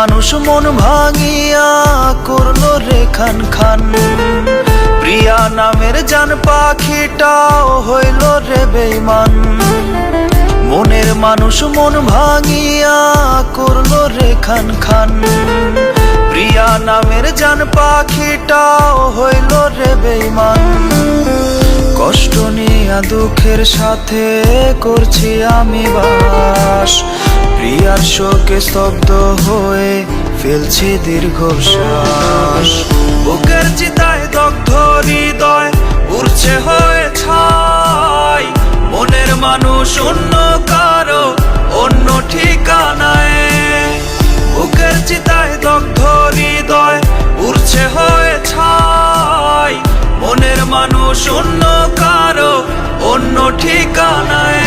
মানুষ মন ভাঙিয়া করলো রে খান খান। প্রিয়া নামের জান পাখিটাও হইল রে বেঈমান। মনের মানুষ মন ভাঙিয়া করলো রে খান খান। প্রিয়া নামের জান পাখিটাও হইল রে বেঈমান। কষ্ট নিয়া দুঃখের সাথে করছি আমি বাস। প্রিয়ার শোকে স্তব্ধ হয়ে ফেলছি দীর্ঘশ্বাস। বুকের চিতায় দগ্ধ হৃদয় উড়ছে হয়ে ছাই। মনের মানুষ অন্য কারো অন্য ঠিকানায়। বুকের চিতায় দগ্ধ হৃদয় উড়ছে হয়ে ছাই। মনের মানুষ অন্য কারো অন্য ঠিকানায়।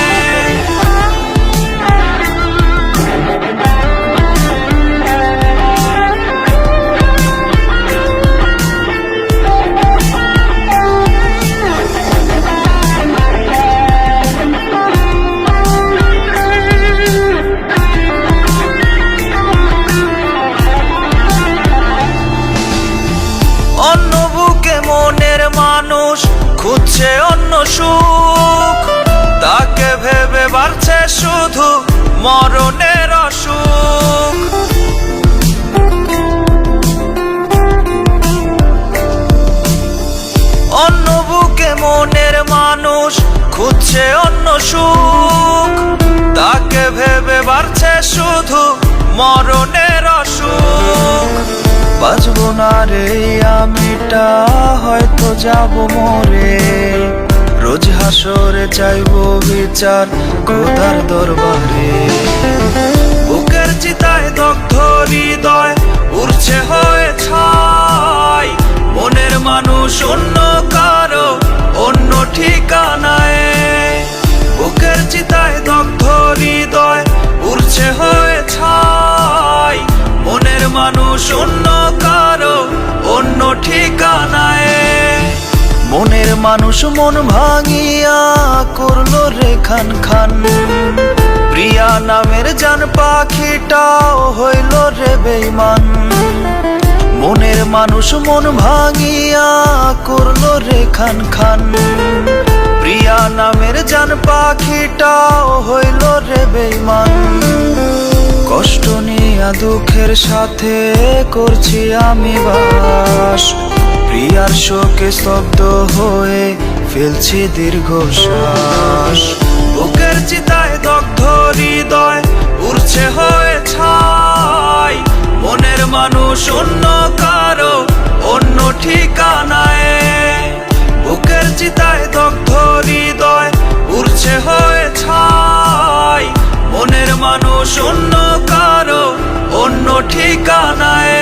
অন্য বুকে মনের মানুষ খুঁজছে অন্য সুখ। তাকে ভেবে বাড়ছে শুধু মরণের অসুখ। অন্য বুকে মনের মানুষ খুঁজছে অন্য সুখ। তাকে ভেবে বাড়ছে শুধু মরণের অসুখ। বাঁচবো না রে আমিটা হয়তো যাব মরে। রোজ হাসরে চাইবো বিচার খোদার দরবারে। বুকের চিতায় দগ্ধ হৃদয় উড়ছে হয়ে ছাই। মনের মানুষ অন্য কারো অন্য ঠিকানায়। বুকের চিতায় দগ্ধ হৃদয় উড়ছে হয়ে ছাই। মনের মানুষ অন্য কারো অন্য ঠিকানায়। মনের মানুষ মন ভাঙিয়া করলো রে খান খান। প্রিয়া নামের জান পাখিটাও হইল রে বেঈমান। মনের মানুষ মন ভাঙিয়া করলো রে খান খান। প্রিয়া নামের জান পাখিটাও হইল রে বেঈমান। কষ্ট নিয়া দুঃখের সাথে করছি আমি বাস। প্রিয়ার শোকে স্তব্ধ হয়ে ফেলছি দীর্ঘশ্বাস। বুকের চিতায় দগ্ধ হৃদয় উড়ছে হয়ে ছাই। মনের মানুষ অন্য কারো অন্য ঠিকানায়। বুকের চিতায় দগ্ধ হৃদয় উড়ছে হয়ে ছাই। মনের মানুষ অন্য কারো অন্য ঠিকানায়।